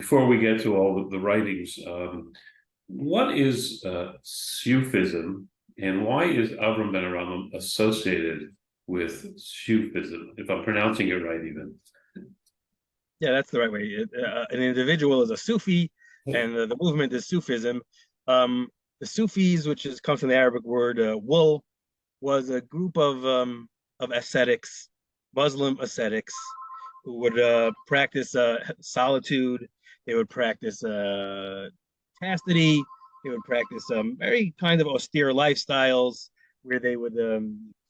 before we get to all the writings, what is Sufism, and why is Avraham ben HaRambam associated with Sufism, if I'm pronouncing it right even? Yeah, that's the right way. An individual is a Sufi, and the movement is Sufism. The Sufis, comes from the Arabic word wool, was a group of ascetics, Muslim ascetics, who would practice solitude. They would practice chastity. They would practice very kind of austere lifestyles where they would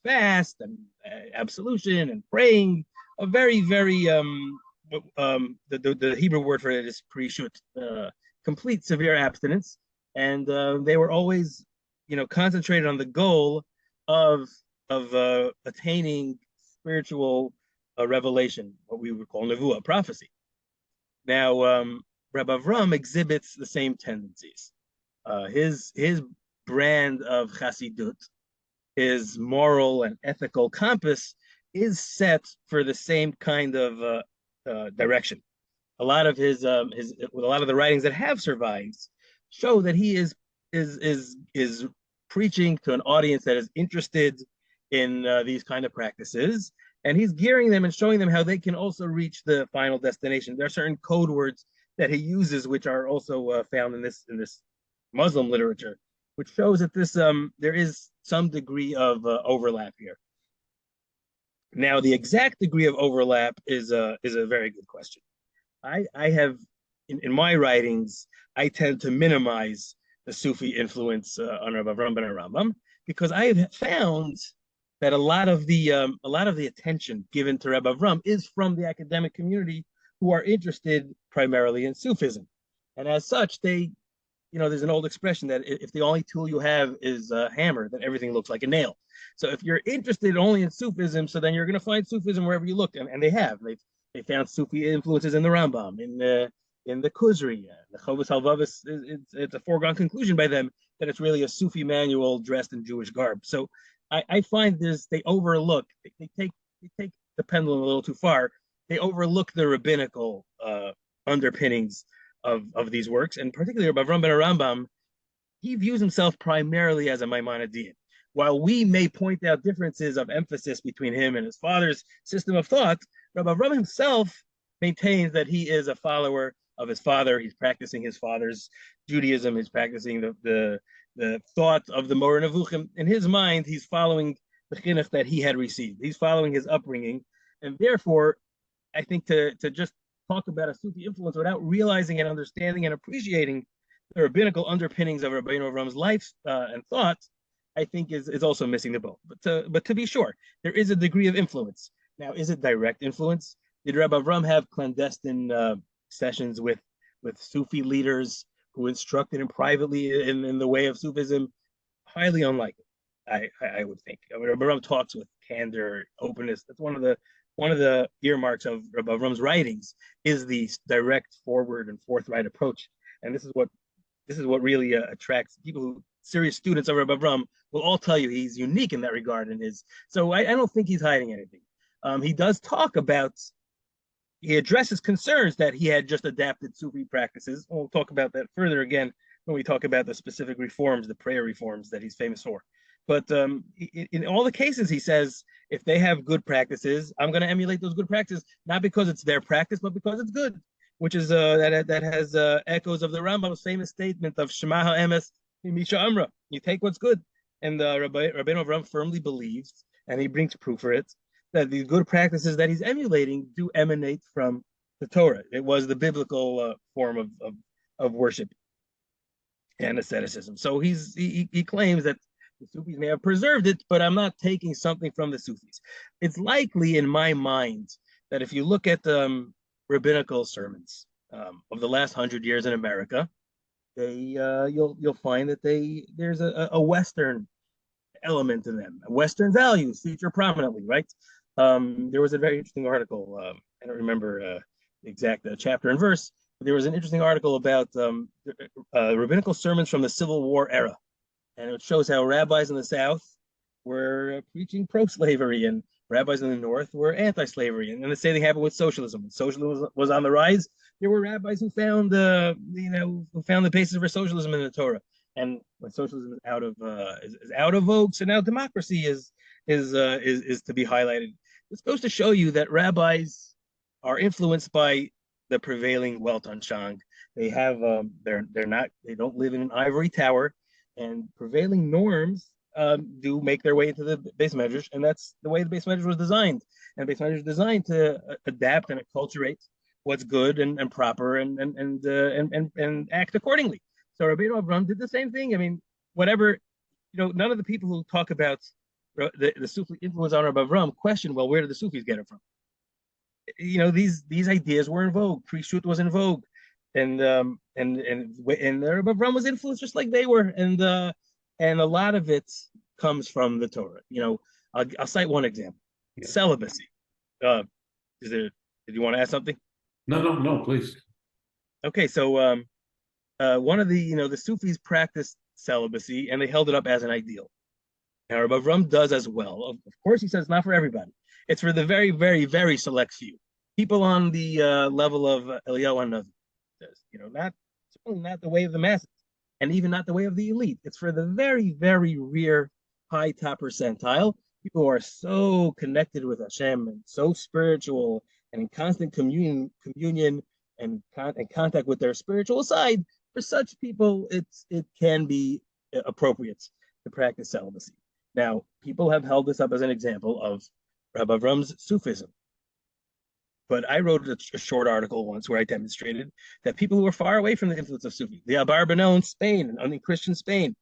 fast and absolution and praying. A very, very the Hebrew word for it is prishut, complete severe abstinence, and they were always, concentrated on the goal of attaining spiritual revelation, what we would call nevuah, prophecy. Now, Rabbi Avraham exhibits the same tendencies. His brand of Chassidut, his moral and ethical compass, is set for the same kind of direction. A lot of a lot of the writings that have survived show that he is preaching to an audience that is interested in these kind of practices, and he's gearing them and showing them how they can also reach the final destination. There are certain code words that he uses, which are also found in this Muslim literature, which shows that there is some degree of overlap here. Now, the exact degree of overlap is a very good question. I have in my writings, I tend to minimize the Sufi influence on Avraham ben HaRambam, because I have found that a lot of the attention given to Rabbi Avraham is from the academic community, who are interested primarily in Sufism, and as such, there's an old expression that if the only tool you have is a hammer, then everything looks like a nail. So if you're interested only in Sufism, so then you're going to find Sufism wherever you look, and they have. They found Sufi influences in the Rambam, in the Kuzri, the Chovos Halvavis. It's a foregone conclusion by them that it's really a Sufi manual dressed in Jewish garb. So I find they overlook. They take the pendulum a little too far. They overlook the rabbinical underpinnings of these works, and particularly Avraham ben HaRambam. He views himself primarily as a Maimonidean. While we may point out differences of emphasis between him and his father's system of thought, Rabbi Avraham himself maintains that he is a follower of his father. He's practicing his father's Judaism. He's practicing the thought of the Moreh Nevuchim. In his mind, he's following the chinuch that he had received. He's following his upbringing, and therefore, I think to just talk about a Sufi influence without realizing and understanding and appreciating the rabbinical underpinnings of Rabbeinu Avram's life and thought, I think is also missing the boat. But to be sure, there is a degree of influence. Now, is it direct influence? Did Rabbi Avraham have clandestine sessions with Sufi leaders who instructed him privately in the way of Sufism? Highly unlikely, I would think. Rabbi Avraham talks with candor, openness. That's one of the earmarks of Rabbi Avram's writings, is the direct, forward, and forthright approach. And this is what really attracts people who serious students of Rabbi Avraham will all tell you he's unique in that regard. So I don't think he's hiding anything. He does talk about, he addresses concerns that he had just adapted Sufi practices. We'll talk about that further again when we talk about the specific reforms, the prayer reforms that he's famous for. But in all the cases, he says, if they have good practices, I'm going to emulate those good practices, not because it's their practice, but because it's good, which is that has echoes of the Rambam's famous statement of Shema ha'emes Misha Amra. You take what's good. And Rabbenu Avraham firmly believes, and he brings proof for it, that the good practices that he's emulating do emanate from the Torah. It was the biblical form of worship and asceticism. So he claims that the Sufis may have preserved it, but I'm not taking something from the Sufis. It's likely, in my mind, that if you look at rabbinical sermons of the last 100 years in America, you'll find that there's a Western element in them. Western values feature prominently, right? There was a very interesting article. I don't remember the exact chapter and verse, but there was an interesting article about rabbinical sermons from the Civil War era, and it shows how rabbis in the South were preaching pro-slavery and rabbis in the north were anti-slavery, and then the same thing happened with socialism. When socialism was on the rise, there were rabbis who found who found the basis for socialism in the Torah. And when socialism is out of vogue, so now democracy is to be highlighted. This goes to show you that rabbis are influenced by the prevailing Weltanschauung. They have they don't live in an ivory tower, and prevailing norms do make their way into the base measures, and that's the way the base measure was designed. And base measure is designed to adapt and acculturate what's good and proper and act accordingly. So Rabbeinu Avraham did the same thing. I mean, whatever, none of the people who talk about the Sufi influence on Rabbi Avraham question, well, where did the Sufis get it from? These ideas were in vogue. Pirush was in vogue, and Rabbi Avraham was influenced just like they were, and a lot of it comes from the Torah. I'll cite one example: celibacy. Did you want to ask something? No, please. Okay, so one of the Sufis practiced celibacy, and they held it up as an ideal. Now, Rabbi Avraham does as well. Of course, he says it's not for everybody. It's for the very, very, very select few. People on the level of Eliyahu HaNavi. Certainly not the way of the masses, and even not the way of the elite. It's for the very, very rare, high top percentile. People who are so connected with Hashem and so spiritual and in constant communion and contact with their spiritual side. For such people, it can be appropriate to practice celibacy. Now, people have held this up as an example of Rabbi Avram's Sufism. But I wrote a short article once where I demonstrated that people who were far away from the influence of Sufi, the Rabbenu in Spain, and in Christian Spain,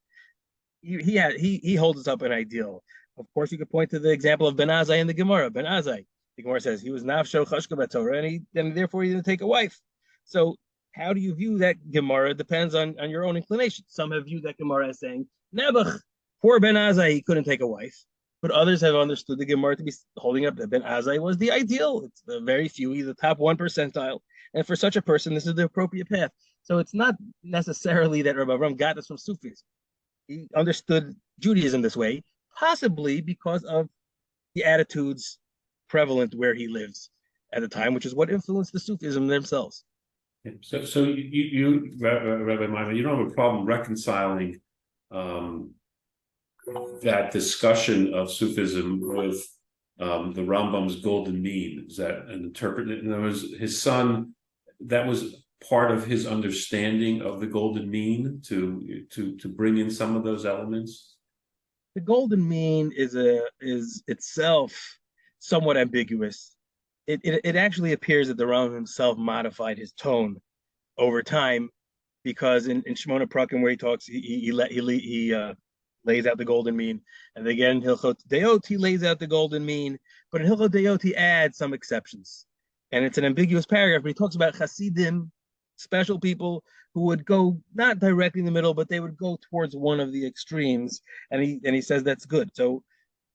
he holds us up an ideal. Of course, you could point to the example of Ben Azai in the Gemara. Ben Azai, the Gemara says he was nafsho chashka b'Torah, and therefore he didn't take a wife. So how do you view that Gemara? Depends on your own inclination. Some have viewed that Gemara as saying, Nebuch, poor Ben Azai, he couldn't take a wife. But others have understood the Gemara to be holding up that Ben Azai was the ideal. It's the very few, he's the top 1 percentile. And for such a person, this is the appropriate path. So it's not necessarily that Rabbi Avraham got this from Sufism. He understood Judaism this way, possibly because of the attitudes prevalent where he lives at the time, which is what influenced the Sufism themselves. So you Rabbi Maimon, you don't have a problem reconciling that discussion of Sufism with the Rambam's golden mean. Is that an interpretation? In other words, his son, that was part of his understanding of the golden mean to bring in some of those elements. The golden mean is itself somewhat ambiguous. It actually appears that the Rambam himself modified his tone over time, because in Shemona Prakim, where he talks, he lays out the golden mean, and again in Hilchot Deot he lays out the golden mean, but in Hilchot Deot he adds some exceptions, and it's an ambiguous paragraph. But he talks about Hasidim, special people who would go not directly in the middle, but they would go towards one of the extremes, and he says that's good. So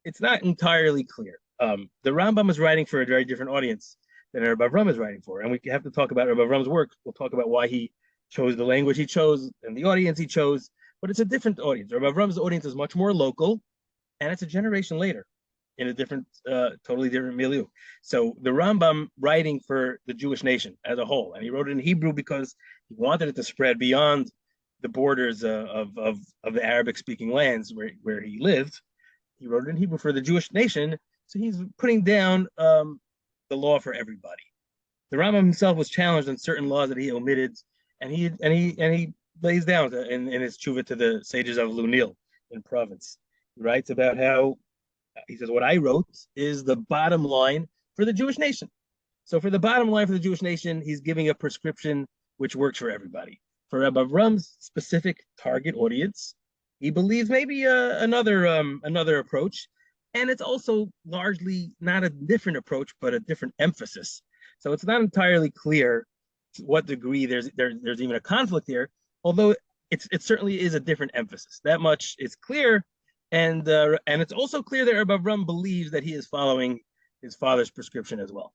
it's not entirely clear. The Rambam is writing for a very different audience than Rabbi Avraham is writing for, and we have to talk about Rabbi Avram's work. We'll talk about why he chose the language he chose and the audience he chose, but it's a different audience. Rabbi Avram's audience is much more local, and it's a generation later in a different, totally different milieu. So the Rambam writing for the Jewish nation as a whole, and he wrote it in Hebrew because he wanted it to spread beyond the borders of the Arabic-speaking lands where he lived. He wrote it in Hebrew for the Jewish nation, so he's putting down the law for everybody. The Rambam himself was challenged on certain laws that he omitted, and he lays down in his tshuva to the sages of Lunil in Provence. He writes about how, he says, what I wrote is the bottom line for the Jewish nation. So for the bottom line for the Jewish nation, he's giving a prescription which works for everybody. For Rabbi Avram's specific target audience, he believes maybe another approach, and it's also largely not a different approach, but a different emphasis. So it's not entirely clear to what degree there's even a conflict here, although it certainly is a different emphasis. That much is clear, and it's also clear that Rabbi Avraham believes that he is following his father's prescription as well.